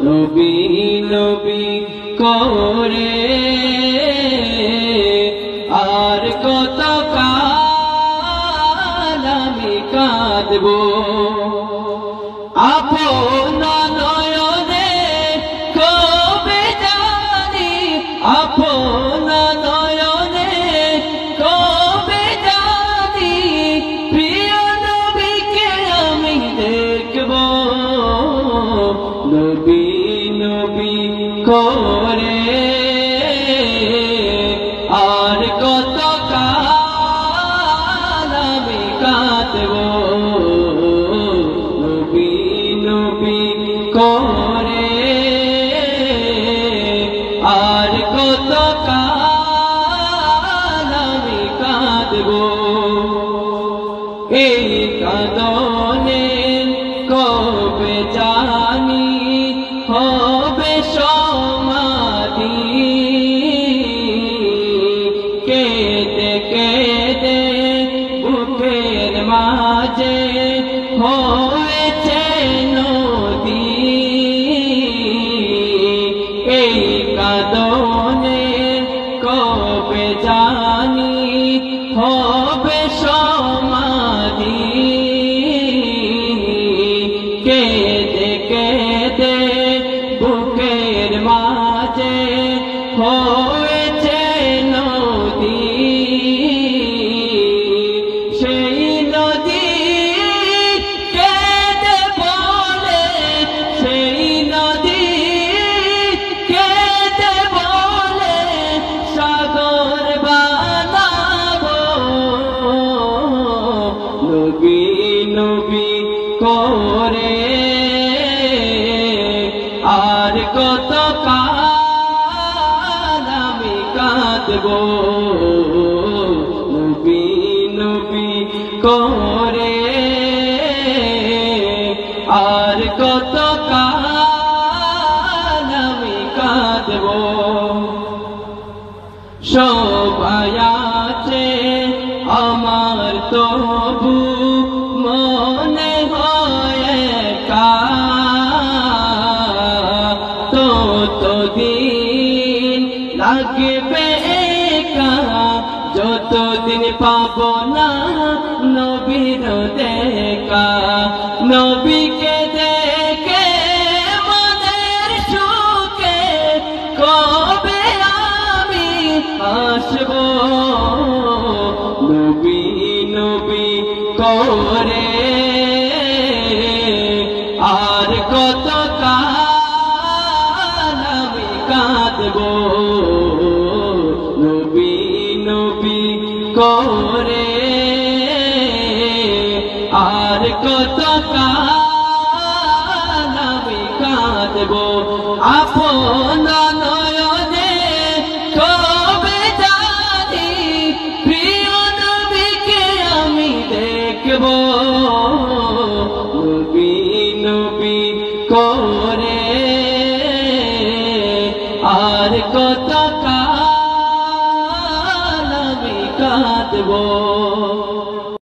নবী নবী করে আর কত কাল আমি কাঁদবো আপন নয়নে কবে জানি আপন নয়নে কবে জানি প্রিয় নবীকে আমি দেখব নবী নবী করে আর কত কাল আমি কাঁদবো নবী নবী করে আর কত কাল আমি কাঁদবো এই কাঁদনে কবে জানি হবে সমাধি কেঁদে কেঁদে বুকের মাঝে হয়েছে নদী এই কাঁদনে কবে জানি হবে সমাধি কেঁদে কেঁদে বুকের মাঝে হয়েছে নদী সেই নদী কেঁদে বলে সেই নদী কেঁদে বলে সাগর বানাবো নবী নবী করে আর কত কাল আমি কাঁদবো নবী নবী করে আর কত কাল আমি কাঁদবো সবাই আছে আমার তবু মনে হয় একা ততদিন লাগবে একা যতদিন পাবো না নবীর দেখা নবীকে দেখে মনের সুখে কবে আমি আসবো নবী নবী করে আর কত কাল আমি কাঁদবো নবী নবী করে আর কত কাল আমি কাঁদবো আপন নয়নে কবে জানি প্রিয় নবীকে আমি দেখবো নবী নবী করে আর কত কাল আমি কাঁদবো।